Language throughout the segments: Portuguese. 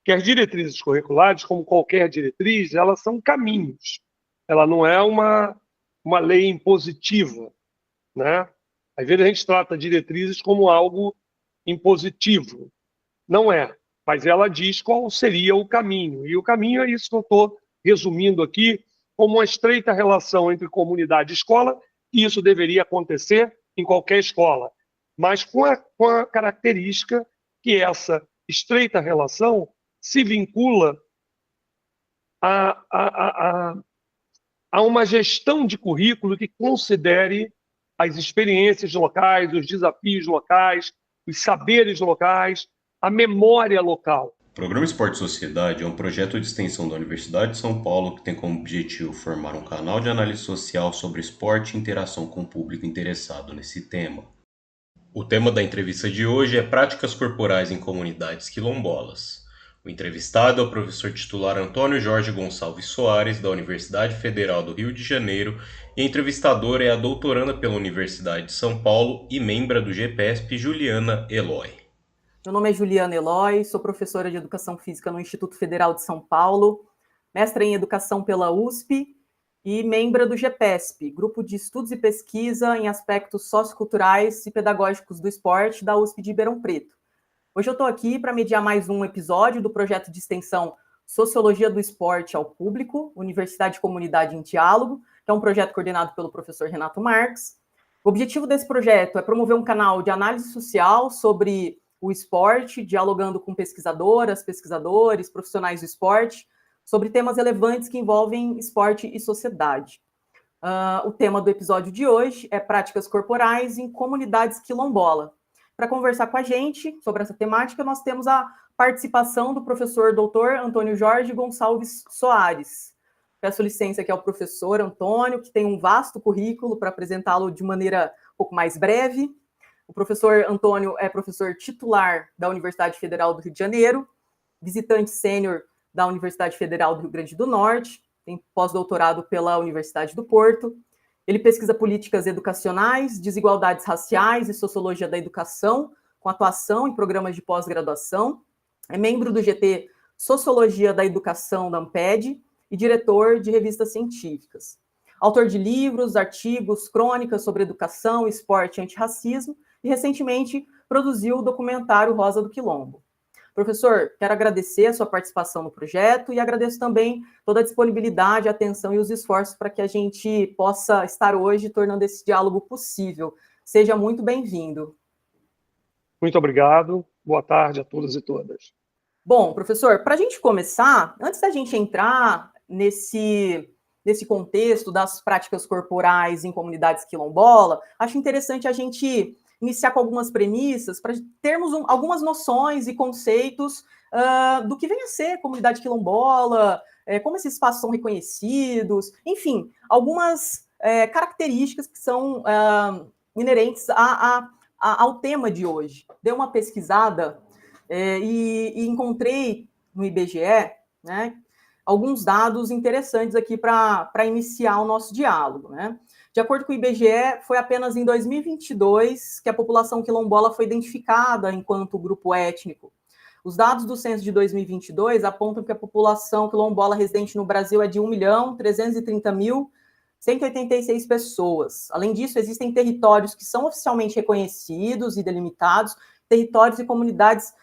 que as diretrizes curriculares, como qualquer diretriz, elas são caminhos. Ela não é uma lei impositiva, né? Às vezes a gente trata diretrizes como algo impositivo. Não é, mas ela diz qual seria o caminho. E o caminho é isso que eu estou resumindo aqui, como uma estreita relação entre comunidade e escola, e isso deveria acontecer em qualquer escola, mas com a característica que essa estreita relação se vincula a uma gestão de currículo que considere as experiências locais, os desafios locais, os saberes locais, a memória local. O Programa Esporte e Sociedade é um projeto de extensão da Universidade de São Paulo que tem como objetivo formar um canal de análise social sobre esporte e interação com o público interessado nesse tema. O tema da entrevista de hoje é Práticas Corporais em Comunidades Quilombolas. O entrevistado é o professor titular Antônio Jorge Gonçalves Soares, da Universidade Federal do Rio de Janeiro, e a entrevistadora é a doutoranda pela Universidade de São Paulo e membra do GPESP, Juliana Eloy. Meu nome é Juliana Eloy, sou professora de Educação Física no Instituto Federal de São Paulo, mestra em Educação pela USP e membra do GPESP, Grupo de Estudos e Pesquisa em Aspectos Socioculturais e Pedagógicos do Esporte da USP de Ribeirão Preto. Hoje eu estou aqui para mediar mais um episódio do projeto de extensão Sociologia do Esporte ao Público, Universidade e Comunidade em Diálogo, que é um projeto coordenado pelo professor Renato Marques. O objetivo desse projeto é promover um canal de análise social sobre o esporte, dialogando com pesquisadoras, pesquisadores, profissionais do esporte, sobre temas relevantes que envolvem esporte e sociedade. O tema do episódio de hoje é práticas corporais em comunidades quilombola. Para conversar com a gente sobre essa temática, nós temos a participação do professor doutor Antônio Jorge Gonçalves Soares. Peço licença aqui ao professor Antônio, que tem um vasto currículo para apresentá-lo de maneira um pouco mais breve. O professor Antônio é professor titular da Universidade Federal do Rio de Janeiro, visitante sênior da Universidade Federal do Rio Grande do Norte, tem pós-doutorado pela Universidade do Porto. Ele pesquisa políticas educacionais, desigualdades raciais e sociologia da educação, com atuação em programas de pós-graduação. É membro do GT Sociologia da Educação da Amped e diretor de revistas científicas. Autor de livros, artigos, crônicas sobre educação, esporte e antirracismo, e recentemente produziu o documentário Rosa do Quilombo. Professor, quero agradecer a sua participação no projeto e agradeço também toda a disponibilidade, a atenção e os esforços para que a gente possa estar hoje tornando esse diálogo possível. Seja muito bem-vindo. Muito obrigado. Boa tarde a todos e todas. Bom, professor, para a gente começar, antes da gente entrar nesse contexto das práticas corporais em comunidades quilombola, acho interessante a gente iniciar com algumas premissas para termos algumas noções e conceitos do que vem a ser comunidade quilombola, como esses espaços são reconhecidos, enfim, algumas características que são inerentes ao tema de hoje. Dei uma pesquisada e encontrei no IBGE, né, alguns dados interessantes aqui para iniciar o nosso diálogo, né? De acordo com o IBGE, foi apenas em 2022 que a população quilombola foi identificada enquanto grupo étnico. Os dados do censo de 2022 apontam que a população quilombola residente no Brasil é de 1.330.186 pessoas. Além disso, existem territórios que são oficialmente reconhecidos e delimitados, territórios e comunidades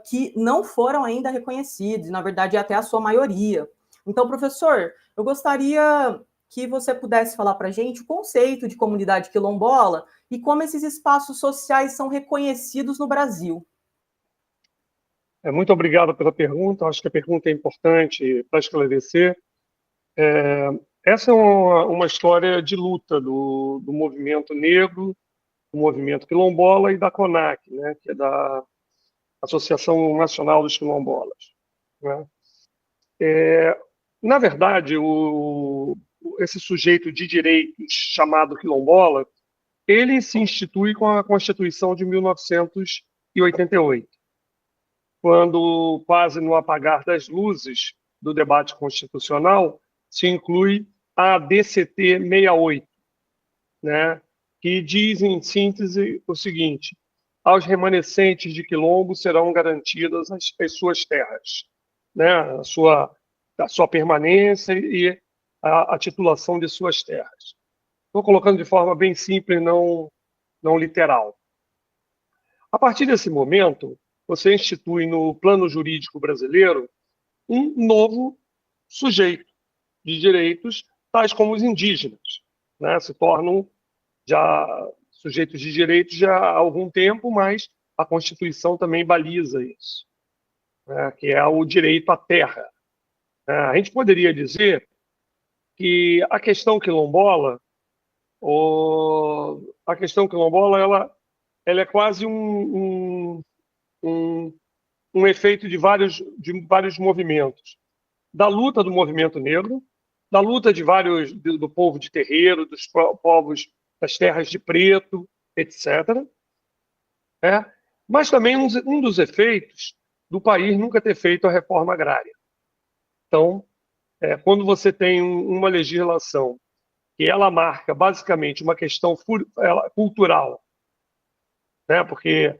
que não foram ainda reconhecidos, na verdade, até a sua maioria. Então, professor, eu gostaria que você pudesse falar para a gente o conceito de comunidade quilombola e como esses espaços sociais são reconhecidos no Brasil. Muito obrigado pela pergunta. Acho que a pergunta é importante para esclarecer. Essa é uma história de luta do movimento negro, do movimento quilombola e da CONAQ, né, que é da Associação Nacional dos Quilombolas, né? Na verdade, esse sujeito de direitos chamado quilombola, ele se institui com a Constituição de 1988, quando, quase no apagar das luzes do debate constitucional, se inclui a DCT 68, né, que diz, em síntese, o seguinte: aos remanescentes de quilombo serão garantidas as suas terras, né? a sua permanência e a titulação de suas terras. Estou colocando de forma bem simples, não literal. A partir desse momento, você institui no plano jurídico brasileiro um novo sujeito de direitos, tais como os indígenas, né? Se tornam já sujeitos de direitos já há algum tempo, mas a Constituição também baliza isso, né? Que é o direito à terra. A gente poderia dizer que a questão quilombola, ela é quase um efeito de vários movimentos. Da luta do movimento negro, da luta do povo de terreiro, dos povos das terras de preto, etc. Mas também um dos efeitos do país nunca ter feito a reforma agrária. Então, quando você tem uma legislação que ela marca basicamente uma questão cultural, né? Porque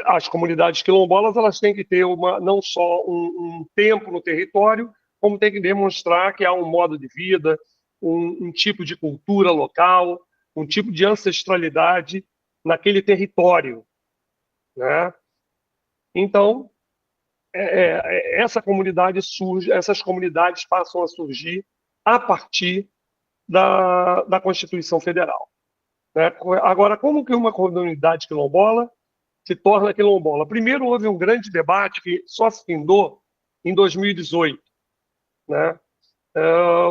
as comunidades quilombolas elas têm que ter não só um tempo no território, como tem que demonstrar que há um modo de vida, um tipo de cultura local, um tipo de ancestralidade naquele território, né? Então, essas comunidades passam a surgir a partir da Constituição Federal, né? Agora, como que uma comunidade quilombola se torna quilombola? Primeiro, houve um grande debate que só se findou em 2018, né?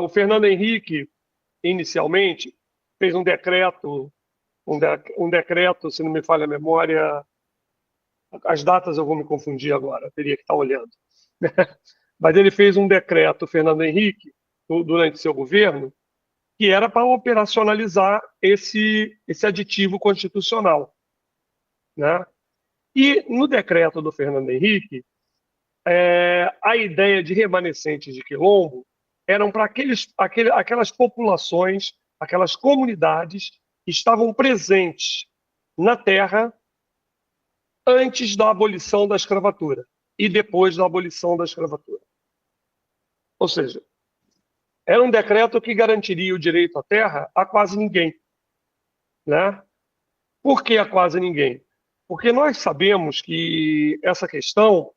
O Fernando Henrique, inicialmente, fez um decreto, se não me falha a memória, as datas eu vou me confundir agora, teria que estar olhando. Mas ele fez um decreto, Fernando Henrique, durante seu governo, que era para operacionalizar esse aditivo constitucional, né? E no decreto do Fernando Henrique, a ideia de remanescentes de quilombo eram para aquelas populações, aquelas comunidades que estavam presentes na terra antes da abolição da escravatura e depois da abolição da escravatura. Ou seja, era um decreto que garantiria o direito à terra a quase ninguém, né? Por que a quase ninguém? Porque nós sabemos que essa questão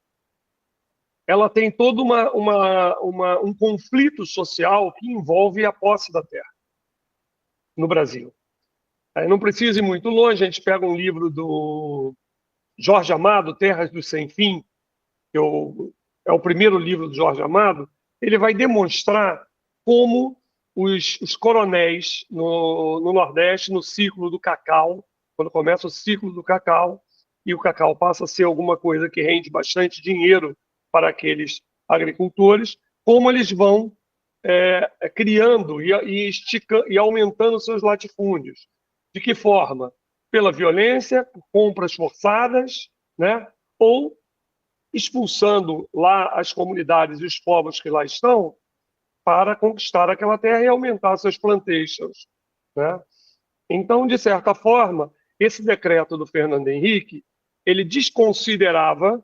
ela tem todo um conflito social que envolve a posse da terra no Brasil. Não precisa ir muito longe, a gente pega um livro do Jorge Amado, Terras do Sem Fim, que é o primeiro livro do Jorge Amado. Ele vai demonstrar como os coronéis no Nordeste, no ciclo do cacau, quando começa o ciclo do cacau, e o cacau passa a ser alguma coisa que rende bastante dinheiro para aqueles agricultores, como eles vão criando e aumentando seus latifúndios. De que forma? Pela violência, por compras forçadas, né? Ou expulsando lá as comunidades e os povos que lá estão para conquistar aquela terra e aumentar seus plantations, né? Então, de certa forma, esse decreto do Fernando Henrique, ele desconsiderava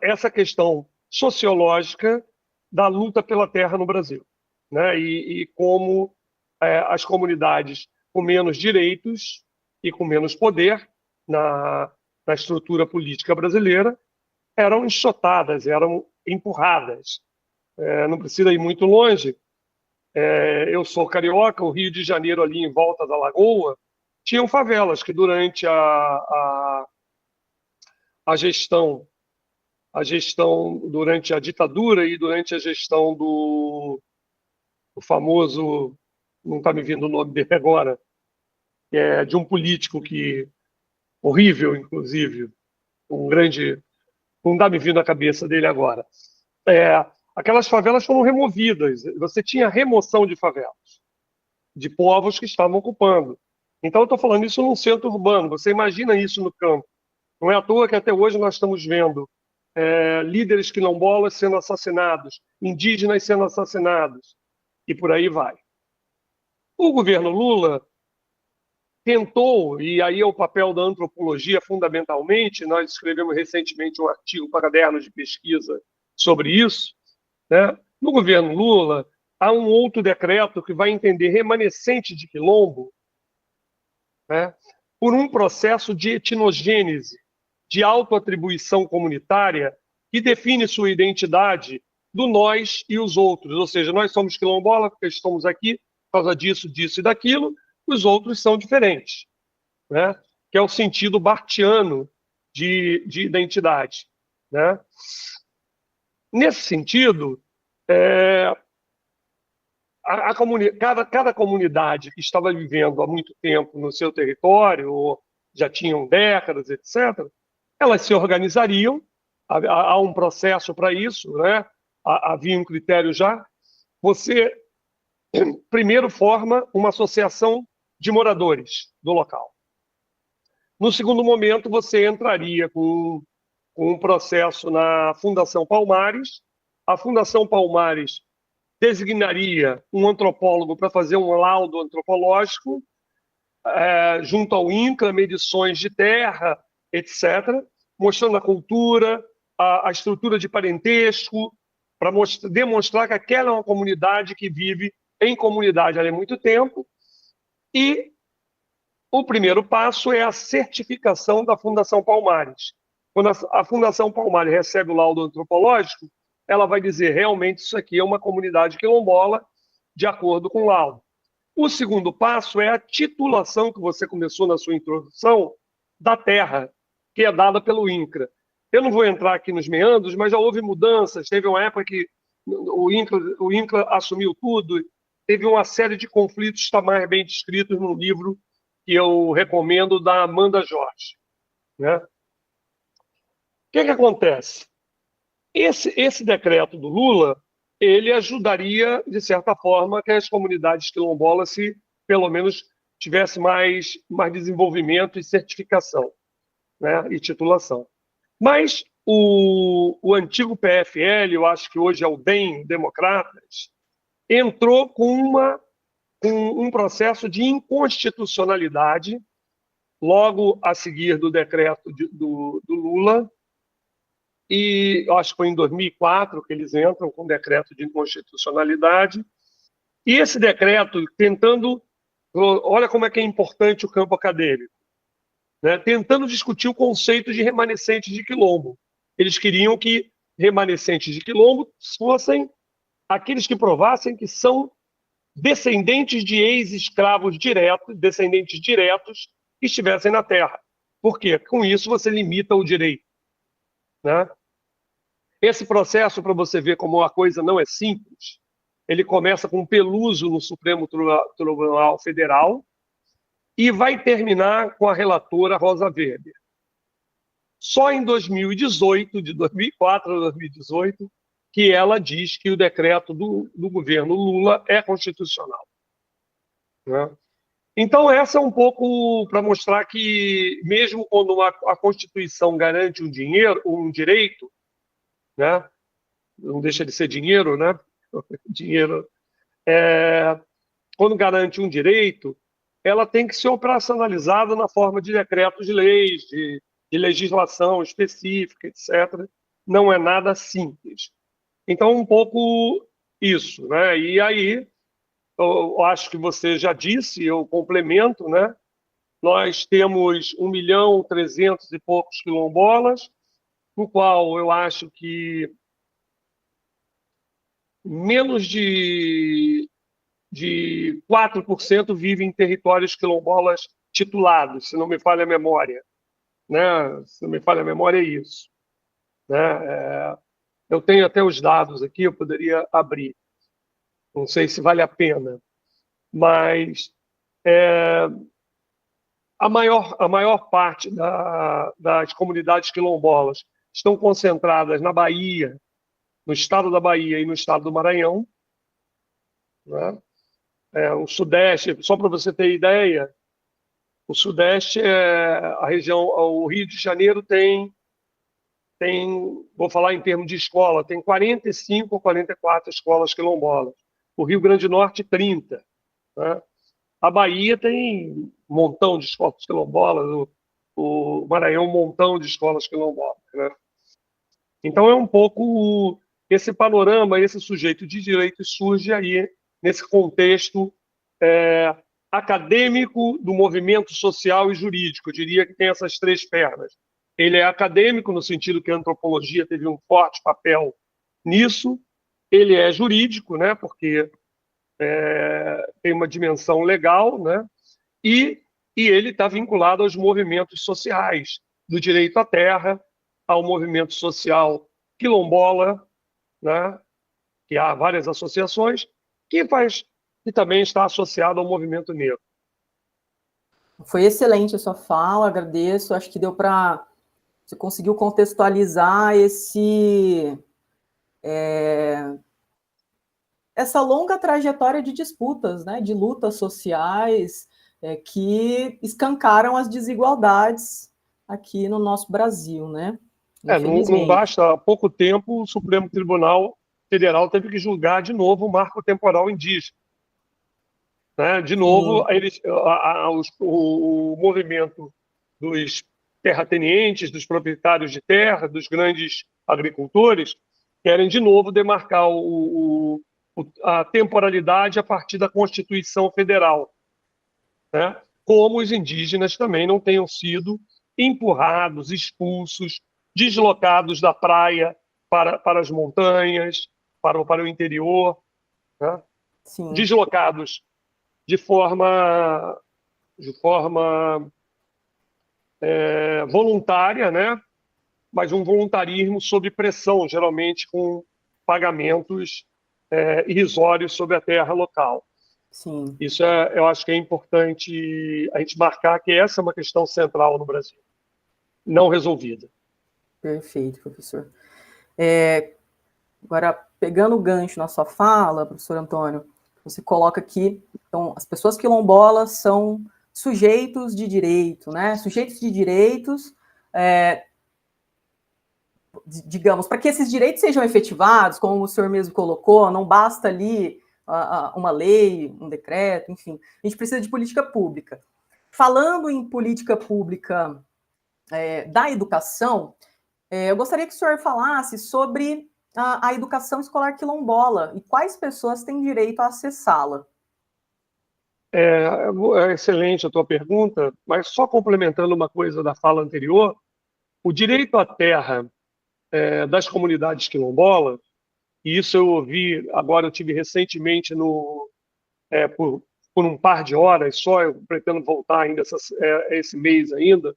essa questão sociológica da luta pela terra no Brasil, né? E como as comunidades com menos direitos e com menos poder na estrutura política brasileira eram enxotadas, eram empurradas. Não precisa ir muito longe. Eu sou carioca, o Rio de Janeiro, ali em volta da Lagoa, tinham favelas que durante a gestão, durante a ditadura e durante a gestão do famoso, não está me vindo o nome dele agora, de um político que horrível, inclusive, não está me vindo a cabeça dele agora. Aquelas favelas foram removidas. Você tinha remoção de favelas, de povos que estavam ocupando. Então, eu estou falando isso num centro urbano. Você imagina isso no campo. Não é à toa que até hoje nós estamos vendo líderes quilombolas sendo assassinados, indígenas sendo assassinados, e por aí vai. O governo Lula tentou, e aí é o papel da antropologia fundamentalmente, nós escrevemos recentemente um artigo para cadernos de pesquisa sobre isso, né? No governo Lula, há um outro decreto que vai entender remanescente de quilombo, né, por um processo de etnogênese, de autoatribuição comunitária, que define sua identidade do nós e os outros. Ou seja, nós somos quilombola porque estamos aqui por causa disso, disso e daquilo, os outros são diferentes, né? Que é o sentido barthiano de identidade, né? Nesse sentido, cada comunidade que estava vivendo há muito tempo no seu território, ou já tinham décadas, etc., elas se organizariam, há um processo para isso, né? Havia um critério já. Você primeiro forma uma associação de moradores do local. No segundo momento, você entraria com um processo na Fundação Palmares. A Fundação Palmares designaria um antropólogo para fazer um laudo antropológico, junto ao INCRA, medições de terra, etc., mostrando a cultura, a estrutura de parentesco, para demonstrar que aquela é uma comunidade que vive em comunidade há muito tempo. E o primeiro passo é a certificação da Fundação Palmares. Quando a Fundação Palmares recebe o laudo antropológico, ela vai dizer realmente isso aqui é uma comunidade quilombola, de acordo com o laudo. O segundo passo é a titulação, que você começou na sua introdução, da terra, que é dada pelo INCRA. Eu não vou entrar aqui nos meandros, mas já houve mudanças. Teve uma época que o INCRA assumiu tudo, teve uma série de conflitos, está mais bem descritos no livro que eu recomendo, da Amanda Jorge, né? O que acontece? Esse decreto do Lula, ele ajudaria, de certa forma, que as comunidades quilombolas, se pelo menos tivesse mais desenvolvimento e certificação, né, e titulação. Mas o antigo PFL, eu acho que hoje é o DEM, Democratas, entrou com um processo de inconstitucionalidade logo a seguir do decreto do Lula, e acho que foi em 2004 que eles entram com o decreto de inconstitucionalidade. E esse decreto, tentando... Olha como é que é importante o campo acadêmico, né? Tentando discutir o conceito de remanescentes de quilombo. Eles queriam que remanescentes de quilombo fossem aqueles que provassem que são descendentes de ex-escravos diretos, descendentes diretos, que estivessem na terra. Por quê? Com isso você limita o direito, né? Esse processo, para você ver como a coisa não é simples, ele começa com um Peluso no Supremo Tribunal Federal e vai terminar com a relatora Rosa Weber. Só em 2018, de 2004 a 2018, que ela diz que o decreto do governo Lula é constitucional, né? Então, essa é um pouco para mostrar que, mesmo quando a Constituição garante um direito, né? Não deixa de ser dinheiro, né? Dinheiro. Quando garante um direito, ela tem que ser operacionalizada na forma de decretos de leis, de legislação específica, etc. Não é nada simples. Então, um pouco isso, né? E aí, eu acho que você já disse, eu complemento, né? Nós temos 1.300.000 e poucos quilombolas, no qual eu acho que menos de 4% vivem em territórios quilombolas titulados, se não me falha a memória, né? Se não me falha a memória, é isso, né? Eu tenho até os dados aqui, eu poderia abrir. Não sei se vale a pena, mas a maior parte das comunidades quilombolas estão concentradas na Bahia, no estado da Bahia e no estado do Maranhão, né? O Sudeste, só para você ter ideia, o Sudeste a região, o Rio de Janeiro tem, vou falar em termos de escola, tem 45 ou 44 escolas quilombolas. O Rio Grande do Norte, 30. Né? A Bahia tem um montão de escolas quilombolas, o Maranhão um montão de escolas quilombolas, né? Então é um pouco esse panorama, esse sujeito de direitos surge aí nesse contexto acadêmico do movimento social e jurídico. Eu diria que tem essas três pernas. Ele é acadêmico no sentido que a antropologia teve um forte papel nisso. Ele é jurídico, né, porque tem uma dimensão legal, né, e ele está vinculado aos movimentos sociais do direito à terra, ao movimento social quilombola, né, que há várias associações, que também está associado ao movimento negro. Foi excelente a sua fala, agradeço. Acho que deu para... Você conseguiu contextualizar essa longa trajetória de disputas, né, de lutas sociais que escancaram as desigualdades aqui no nosso Brasil, né? Não basta, há pouco tempo o Supremo Tribunal Federal teve que julgar de novo o marco temporal indígena. Né? De novo, o movimento dos terratenientes, dos proprietários de terra, dos grandes agricultores, querem de novo demarcar a temporalidade a partir da Constituição Federal. Né? Como os indígenas também não tenham sido empurrados, expulsos, deslocados da praia para as montanhas, para o interior, né? Deslocados de forma voluntária, né? Mas um voluntarismo sob pressão, geralmente com pagamentos irrisórios sobre a terra local. Sim. Isso eu acho que é importante a gente marcar que essa é uma questão central no Brasil, não resolvida. Perfeito, professor. Agora, pegando o gancho na sua fala, professor Antônio, você coloca aqui, então, as pessoas quilombolas são sujeitos de direito, né? Sujeitos de direitos, digamos, para que esses direitos sejam efetivados, como o senhor mesmo colocou, não basta ali uma lei, um decreto, enfim, a gente precisa de política pública. Falando em política pública da educação, eu gostaria que o senhor falasse sobre a educação escolar quilombola e quais pessoas têm direito a acessá-la. É excelente a tua pergunta, mas só complementando uma coisa da fala anterior, o direito à terra das comunidades quilombolas, e isso eu ouvi, agora eu tive recentemente por um par de horas só, eu pretendo voltar ainda esse mês ainda,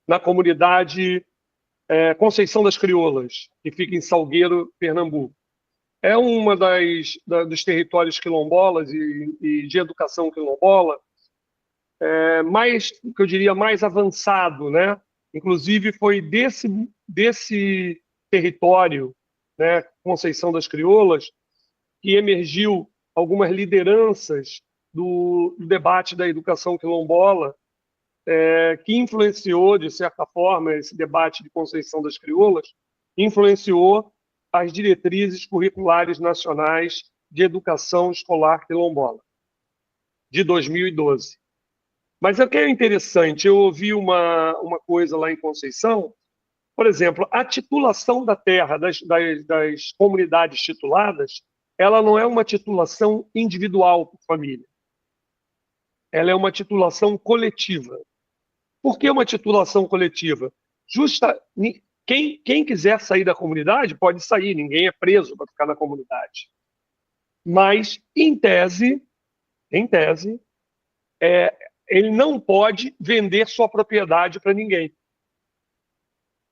na comunidade Conceição das Crioulas, que fica em Salgueiro, Pernambuco. É uma dos territórios quilombolas e de educação quilombola mais, que eu diria, mais avançado, né? Inclusive foi desse território, né, Conceição das Crioulas, que emergiu algumas lideranças do debate da educação quilombola, que influenciou, de certa forma, esse debate de Conceição das Crioulas, influenciou as diretrizes curriculares nacionais de educação escolar quilombola, de 2012. Mas o que é interessante, eu ouvi uma coisa lá em Conceição, por exemplo, a titulação da terra das comunidades tituladas, ela não é uma titulação individual por família. Ela é uma titulação coletiva. Por que uma titulação coletiva? Quem quiser sair da comunidade pode sair, ninguém é preso para ficar na comunidade. Mas, em tese, ele não pode vender sua propriedade para ninguém.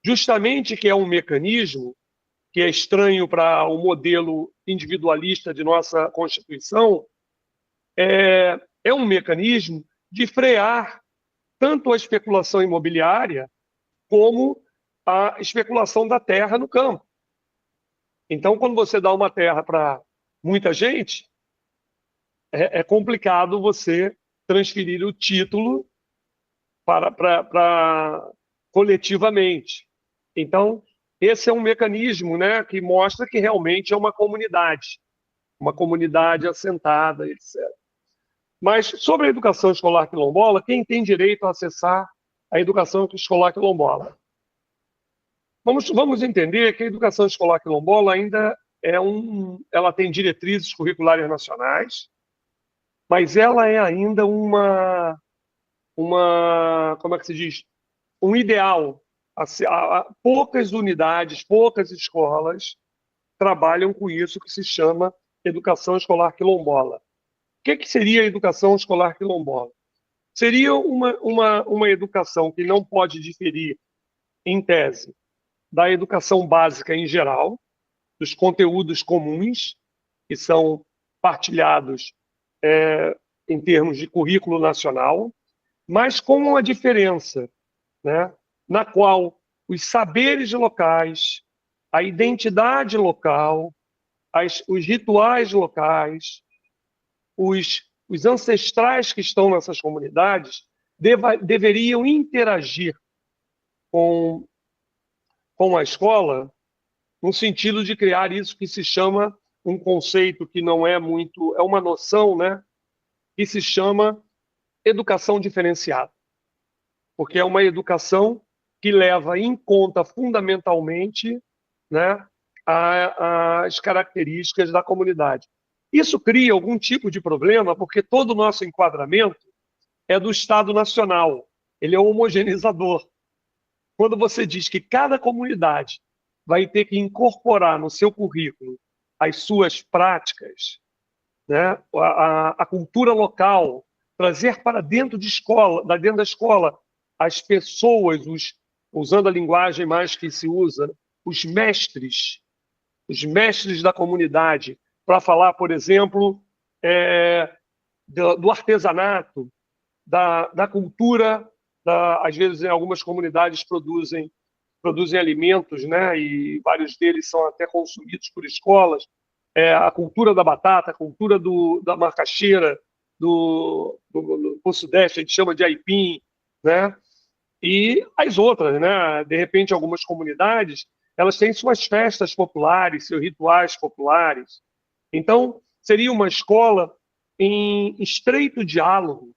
Justamente que é um mecanismo que é estranho para o modelo individualista de nossa Constituição, é um mecanismo de frear tanto a especulação imobiliária como a especulação da terra no campo. Então, quando você dá uma terra para muita gente, é complicado você transferir o título para coletivamente. Então, esse é um mecanismo, né, que mostra que realmente é uma comunidade assentada, etc. Mas sobre a educação escolar quilombola, quem tem direito a acessar a educação escolar quilombola? Vamos entender que a educação escolar quilombola ainda ela tem diretrizes curriculares nacionais, mas ela é ainda como é que se diz? Um ideal. Poucas unidades, poucas escolas trabalham com isso que se chama educação escolar quilombola. O que seria a educação escolar quilombola? Seria uma educação que não pode diferir, em tese, da educação básica em geral, dos conteúdos comuns que são partilhados em termos de currículo nacional, mas com uma diferença, né, na qual os saberes locais, a identidade local, os rituais locais, os ancestrais que estão nessas comunidades deveriam interagir com a escola no sentido de criar isso que se chama um conceito que não é muito, é uma noção, né, que se chama educação diferenciada, porque é uma educação que leva em conta fundamentalmente, né, as características da comunidade. Isso cria algum tipo de problema, porque todo o nosso enquadramento é do Estado Nacional, ele é homogeneizador. Quando você diz que cada comunidade vai ter que incorporar no seu currículo as suas práticas, né, a cultura local, trazer para dentro da escola, as pessoas, usando a linguagem mais que se usa, os mestres da comunidade, para falar, por exemplo, do artesanato, da cultura, às vezes em algumas comunidades produzem alimentos, né, e vários deles são até consumidos por escolas, a cultura da batata, a cultura da macaxeira, do Sudeste, a gente chama de aipim, né, e as outras, né, de repente algumas comunidades, elas têm suas festas populares, seus rituais populares. Então, seria uma escola em estreito diálogo,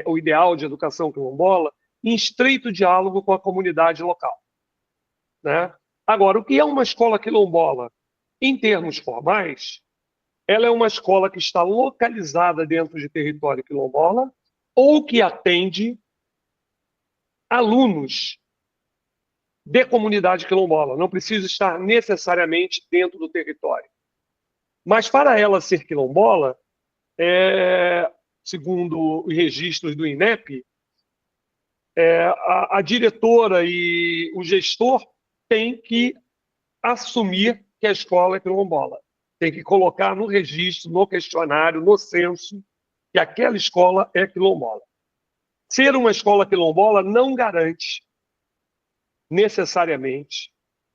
o ideal de educação quilombola, em estreito diálogo com a comunidade local, né? Agora, o que é uma escola quilombola? Em termos formais, ela é uma escola que está localizada dentro de território quilombola ou que atende alunos de comunidade quilombola. Não precisa estar necessariamente dentro do território. Mas para ela ser quilombola, segundo os registros do INEP, a diretora e o gestor têm que assumir que a escola é quilombola. Tem que colocar no registro, no questionário, no censo, que aquela escola é quilombola. Ser uma escola quilombola não garante necessariamente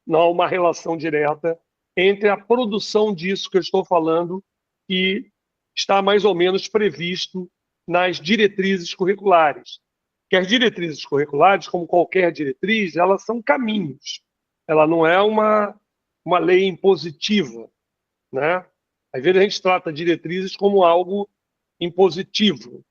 não uma relação direta entre a produção disso que eu estou falando, que está mais ou menos previsto nas diretrizes curriculares. Que as diretrizes curriculares, como qualquer diretriz, elas são caminhos. Ela não é uma lei impositiva, né? Às vezes a gente trata diretrizes como algo impositivo.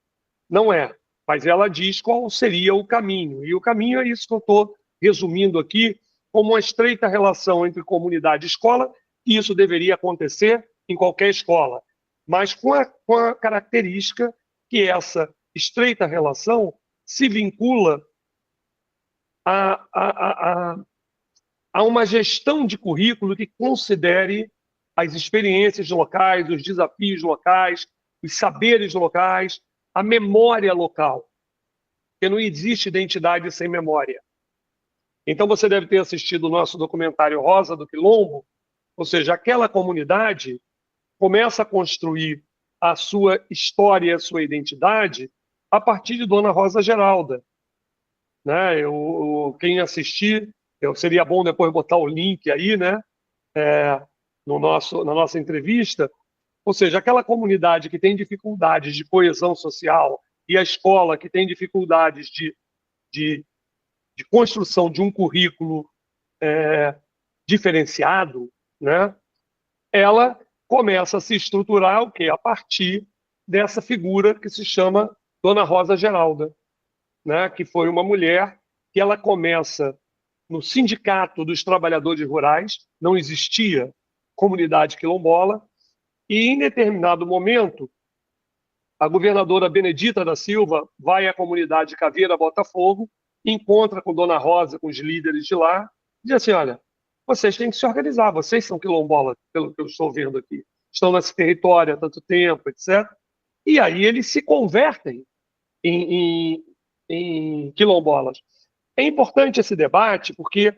Não é, mas ela diz qual seria o caminho. E o caminho é isso que eu estou resumindo aqui, como uma estreita relação entre comunidade e escola, e isso deveria acontecer em qualquer escola, mas com a característica que essa estreita relação se vincula a uma gestão de currículo que considere as experiências locais, os desafios locais, os saberes locais, a memória local, porque não existe identidade sem memória. Então você deve ter assistido o nosso documentário Rosa do Quilombo, ou seja, aquela comunidade começa a construir a sua história, a sua identidade, a partir de Dona Rosa Geralda. Né? Quem assistir, seria bom depois botar o link aí, né? Na nossa entrevista. Ou seja, aquela comunidade que tem dificuldades de coesão social e a escola que tem dificuldades de construção de um currículo diferenciado, né? Ela começa a se estruturar o quê? A partir dessa figura que se chama Dona Rosa Geralda, né, que foi uma mulher que ela começa no Sindicato dos Trabalhadores Rurais, não existia comunidade quilombola, e em determinado momento, a governadora Benedita da Silva vai à comunidade Caveira Botafogo, encontra com Dona Rosa, com os líderes de lá, e diz assim, olha, vocês têm que se organizar, vocês são quilombolas, pelo que eu estou vendo aqui, estão nesse território há tanto tempo, etc. E aí eles se convertem em quilombolas. É importante esse debate porque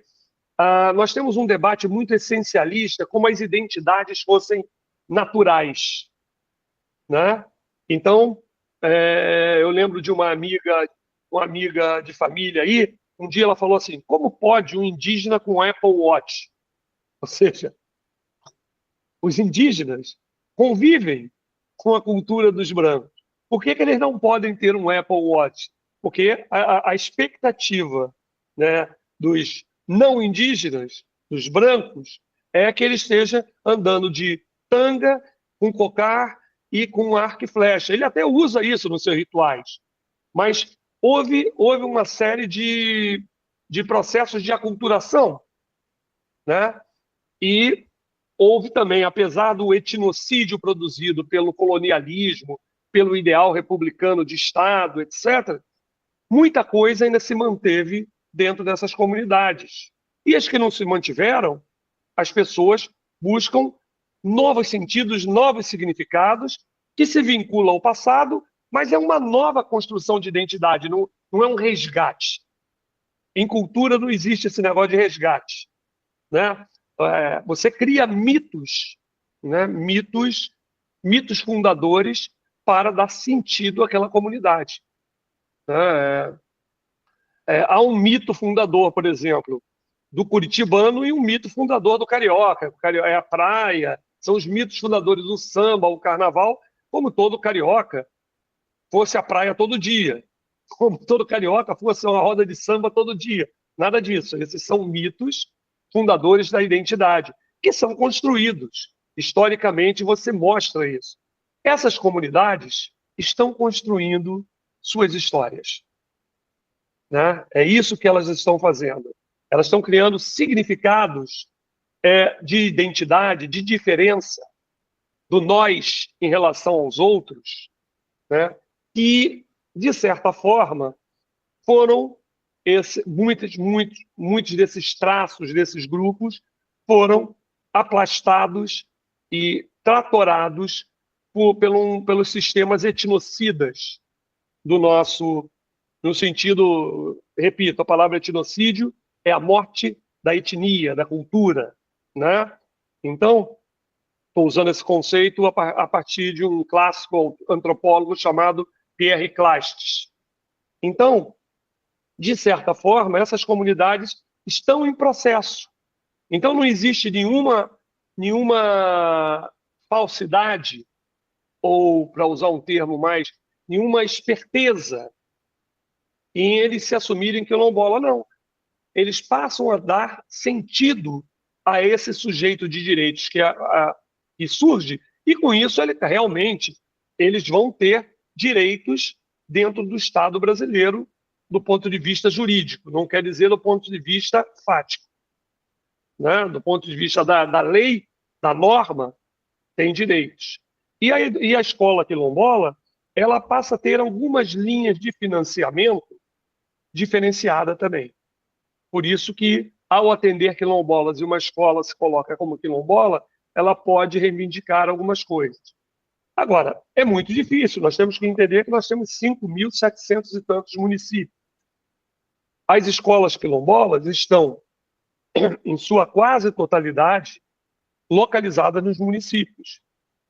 nós temos um debate muito essencialista, como as identidades fossem naturais, né? Então, eu lembro de uma amiga de família aí, um dia ela falou assim, como pode um indígena com Apple Watch? Ou seja, os indígenas convivem com a cultura dos brancos. Por que eles não podem ter um Apple Watch? Porque a expectativa, né, dos não indígenas, dos brancos, é que ele esteja andando de tanga, com cocar e com arco e flecha. Ele até usa isso nos seus rituais. Mas houve uma série de processos de aculturação, né? E houve também, apesar do etnocídio produzido pelo colonialismo, pelo ideal republicano de Estado, etc., muita coisa ainda se manteve dentro dessas comunidades. E as que não se mantiveram, as pessoas buscam novos sentidos, novos significados, que se vinculam ao passado, mas é uma nova construção de identidade, não é um resgate. Em cultura não existe esse negócio de resgate, né? Você cria mitos, né? mitos fundadores para dar sentido àquela comunidade. Há um mito fundador, por exemplo, do curitibano e um mito fundador do carioca. É a praia, são os mitos fundadores do samba, o carnaval, como todo carioca fosse a praia todo dia, como todo carioca fosse uma roda de samba todo dia. Nada disso. Esses são mitos fundadores da identidade, que são construídos. Historicamente, você mostra isso. Essas comunidades estão construindo suas histórias, né? É isso que elas estão fazendo. Elas estão criando significados de identidade, de diferença do nós em relação aos outros, né? Que, de certa forma, foram muitos desses traços, desses grupos, foram aplastados e tratorados pelos sistemas etnocidas do nosso, no sentido, repito, a palavra etnocídio é a morte da etnia, da cultura, né? Então, estou usando esse conceito a partir de um clássico antropólogo chamado Pierre Clastes. Então, de certa forma, essas comunidades estão em processo. Então, não existe nenhuma falsidade, ou, para usar um termo mais, nenhuma esperteza em eles se assumirem quilombola, não. Eles passam a dar sentido a esse sujeito de direitos que surge, e com isso realmente eles vão ter direitos dentro do Estado brasileiro do ponto de vista jurídico, não quer dizer do ponto de vista fático, né? Do ponto de vista da lei, da norma, tem direitos. E a escola quilombola, ela passa a ter algumas linhas de financiamento diferenciada também. Por isso que, ao atender quilombolas e uma escola se coloca como quilombola, ela pode reivindicar algumas coisas. Agora, é muito difícil, nós temos que entender que nós temos 5.700 e tantos municípios. As escolas quilombolas estão, em sua quase totalidade, localizadas nos municípios.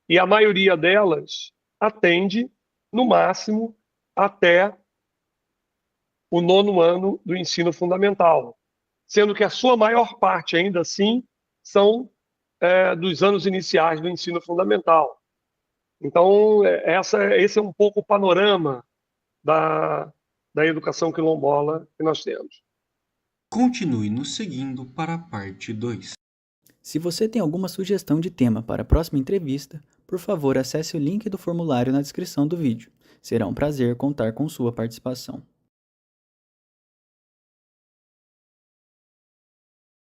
E a maioria delas atende, no máximo, até o 9º ano do ensino fundamental, sendo que a sua maior parte, ainda assim, são dos anos iniciais do ensino fundamental. Então, esse é um pouco o panorama da educação quilombola que nós temos. Continue nos seguindo para a parte 2. Se você tem alguma sugestão de tema para a próxima entrevista, por favor acesse o link do formulário na descrição do vídeo. Será um prazer contar com sua participação.